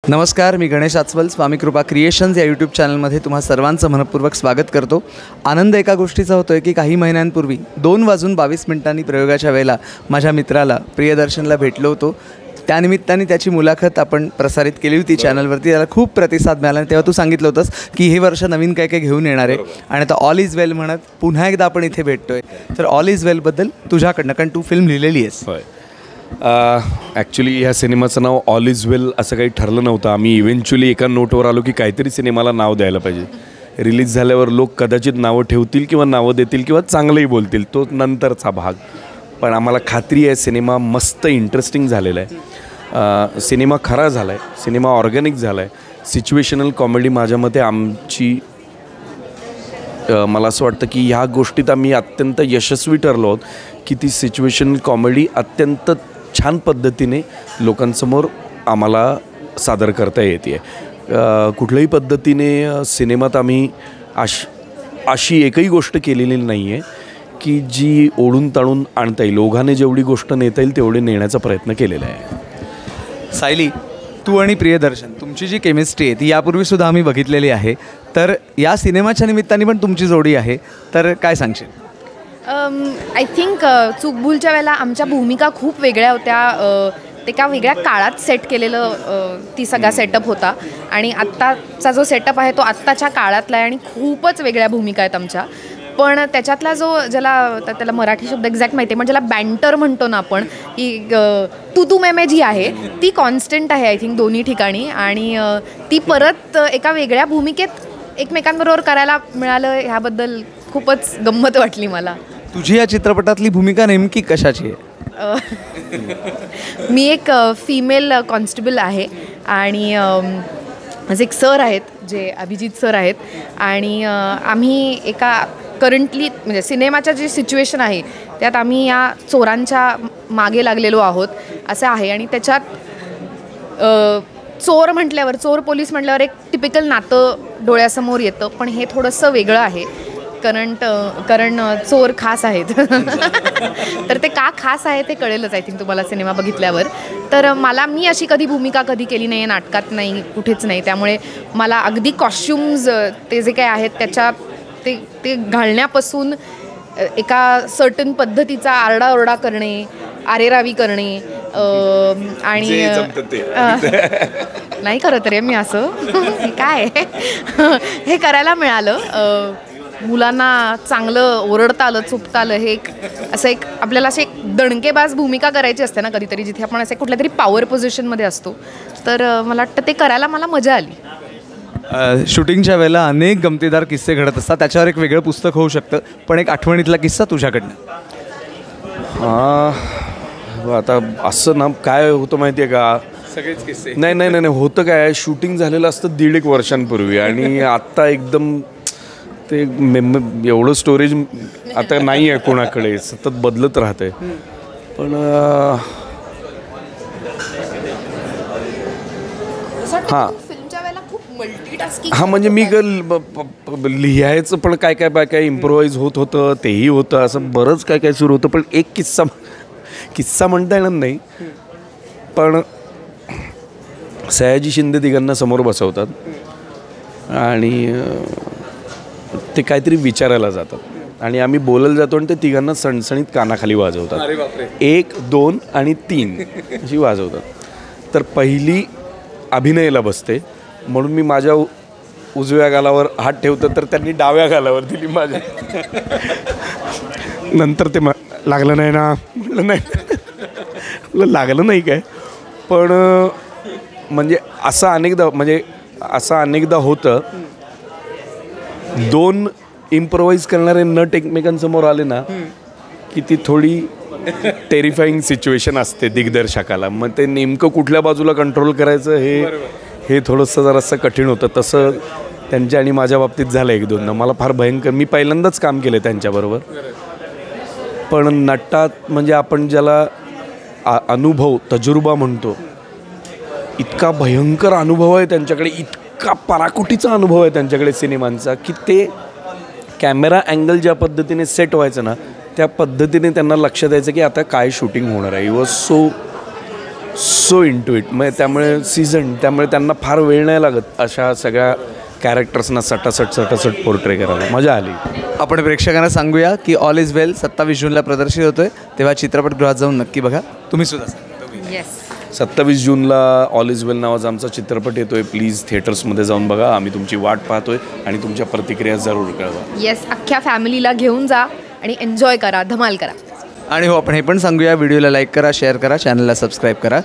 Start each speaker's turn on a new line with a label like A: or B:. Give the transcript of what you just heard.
A: नमस्कार, मी गणेश आचवल. स्वामी कृपा क्रिएशन्स या यूट्यूब चॅनलमध्ये तुम्हा सर्वांचं मनपूर्वक स्वागत करतो. आनंद एका गोष्टीचा होतो आहे की काही महिन्यांपूर्वी 2:22 प्रयोगाच्या वेळेला माझ्या मित्राला प्रियदर्शनला भेटलो होतो. त्यानिमित्ताने त्याची मुलाखत आपण प्रसारित केली होती चॅनलवरती. त्याला खूप प्रतिसाद मिळाला. तेव्हा तू सांगितलं होतंस की हे वर्ष नवीन काय काय घेऊन येणार आहे आणि आता ऑल इज वेल म्हणत पुन्हा एकदा आपण इथे भेटतोय. तर ऑल इज वेलबद्दल तुझ्याकडनं, कारण तू फिल्म लिहिलेली आहेस.
B: ॲक्च्युली ह्या सिनेमाचं नाव ऑल इज वेल असं काही ठरलं नव्हतं. आम्ही इव्हेंच्युअली एका नोटवर आलो की काहीतरी सिनेमाला नाव द्यायला पाहिजे. रिलीज झाल्यावर लोक कदाचित नावं ठेवतील किंवा नावं देतील किंवा चांगलंही बोलतील, तो नंतरचा भाग. पण आम्हाला खात्री आहे सिनेमा मस्त इंटरेस्टिंग झालेला आहे. सिनेमा खरा झाला आहे, सिनेमा ऑर्गॅनिक झाला आहे. सिच्युएशनल कॉमेडी माझ्या मते आमची मला असं वाटतं की ह्या गोष्टीत आम्ही अत्यंत यशस्वी ठरलो आहोत की ती सिच्युएशनल कॉमेडी अत्यंत छान पद्धतीने लोकांसमोर आम्हाला सादर करता येते. कुठल्याही पद्धतीने सिनेमात आम्ही अशी एकही गोष्ट केलेली नाही आहे की जी ओढून ताणून आणता येईल. ओघाने जेवढी गोष्ट नेता येईल तेवढे नेण्याचा प्रयत्न केलेला आहे.
A: सायली, तू आणि प्रियदर्शन तुमची जी केमिस्ट्री आहे ती यापूर्वीसुद्धा आम्ही बघितलेली आहे. तर या सिनेमाच्या निमित्ताने पण तुमची जोडी आहे, तर काय सांगशील?
C: आय थिंक चूकभूलच्या वेळेला आमच्या भूमिका खूप वेगळ्या होत्या. ते एका वेगळ्या काळात सेट केलेलं ती सगळा सेटअप होता आणि आत्ताचा जो सेटअप आहे तो आत्ताच्या काळातला आहे आणि खूपच वेगळ्या भूमिका आहेत आमच्या. पण त्याच्यातला जो त्याला मराठी शब्द एक्झॅक्ट माहिती आहे, पण ज्याला बँटर म्हणतो ना आपण, की तू मेमे जी आहे ती कॉन्स्टंट आहे आय थिंक दोन्ही ठिकाणी. आणि ती परत एका वेगळ्या भूमिकेत एकमेकांबरोबर करायला मिळालं ह्याबद्दल खूपच गंमत वाटली मला.
A: तुझी या चित्रपटातली भूमिका नेमकी कशाची आहे?
C: मी एक फिमेल कॉन्स्टेबल आहे आणि माझे एक सर आहेत जे अभिजित सर आहेत आणि आम्ही एका करंटली म्हणजे सिनेमाच्या जी सिच्युएशन आहे त्यात आम्ही या चोरांच्या मागे लागलेलो आहोत असं आहे. आणि त्याच्यात चोर म्हटल्यावर, चोर पोलीस म्हटल्यावर एक टिपिकल नातं डोळ्यासमोर येतं, पण हे थोडंसं वेगळं आहे कारण चोर खास आहेत. तर ते का खास आहे ते कळेलच आय थिंक तुम्हाला सिनेमा बघितल्यावर. तर मी अशी कधी भूमिका केली नाही आहे, नाटकात नाही, कुठेच नाही. त्यामुळे मला अगदी कॉस्ट्युम्स ते जे काय आहेत त्याच्यात ते घालण्यापासून एका सर्टन पद्धतीचा आरडाओरडा करणे, आरेरावी करणे आणि नाही करत रे मी असं काय हे करायला मिळालं. मुलांना चांगलं ओरडता आलं, चुपता आलं. हे एक आपल्याला असे एक दणकेबाज भूमिका करायची असते ना कधीतरी, जिथे आपण असे कुठल्या तरी पॉवर पोझिशनमध्ये असतो. तर मला वाटतं ते करायला मला मजा आली.
A: शूटिंगच्या वेळेला अनेक गमतीदार किस्से घडत असतात, त्याच्यावर एक वेगळं पुस्तक होऊ शकतं. पण एक आठवणीतला किस्सा तुझ्याकडनं?
B: आता असं ना काय होतं माहिती आहे का,
A: सगळेच किस्से
B: नाही होतं काय, शूटिंग झालेलं असतं 1.5 वर्षांपूर्वी आणि आत्ता एकदम ते एवढं स्टोरेज आता नाही आहे कोणाकडे, सतत बदलत राहते. पण हां म्हणजे मी लिहायचं पण काय इम्प्रोवाईज होत होतं, तेही होतं, असं बरंच काय सुरू होतं. पण एक किस्सा म्हणता येणार नाही, पण सयाजी शिंदे तिघांना समोर बसवतात आणि ते काहीतरी विचारायला जातात आणि आम्ही बोलायला जातो आणि ते तिघांना सणसणीत कानाखाली वाजवतात. 1, 2 आणि 3 अशी वाजवतात. तर पहिली अभिनयाला बसते म्हणून मी माझ्या उजव्या गालावर हात ठेवतो, तर त्यांनी डाव्या गालावर दिली माझ्या. नंतर ते लागलं नाही ना, म्हटलं नाही लागलं नाही काय. पण म्हणजे असं अनेकदा होतं. 2 इम्प्रोवाईज करणारे नट एकमेकांसमोर आले ना की ती थोडी टेरिफाईंग सिच्युएशन असते दिग्दर्शकाला. मग ते नेमकं कुठल्या बाजूला कंट्रोल करायचं हे थोडंसं जरासं कठीण होतं. तसं त्यांच्या आणि माझ्या बाबतीत झालं 1-2. मला फार भयंकर, मी पहिल्यांदाच काम केलं त्यांच्याबरोबर. पण नटात म्हणजे आपण ज्याला अनुभव, तजुर्बा म्हणतो, इतका भयंकर अनुभव आहे त्यांच्याकडे, इतका पराकोटीचा अनुभव आहे त्यांच्याकडे सिनेमांचा, की ते कॅमेरा अँगल ज्या पद्धतीने सेट व्हायचं ना त्या पद्धतीने त्यांना लक्ष द्यायचं की आता काय शूटिंग होणार आहे. It was so so into it. मग त्यामुळे त्यामुळे त्यांना फार वेळ नाही लागत अशा सगळ्या कॅरेक्टर्सना सटासट पोर्ट्रे करायला. मजा आली.
A: आपण प्रेक्षकांना सांगूया की ऑल इज वेल 27 जूनला प्रदर्शित होतोय, तेव्हा चित्रपटगृहात जाऊन नक्की बघा. तुम्ही सुद्धा सांगा.
C: येस.
B: 27 जूनला ऑल इज वेल नावाचा आमचा चित्रपट येतोय. प्लीज थिएटर्समध्ये जाऊन बघा. आम्ही तुमची वाट पाहतोय आणि तुमच्या प्रतिक्रिया जरूर कळवा.
C: येस, अख्ख्या फॅमिलीला घेऊन जा आणि एन्जॉय करा, धमाल करा.
A: आणि हो, आपण हे पण सांगूया, व्हिडिओला लाईक करा, शेअर करा, चॅनलला सबस्क्राईब करा.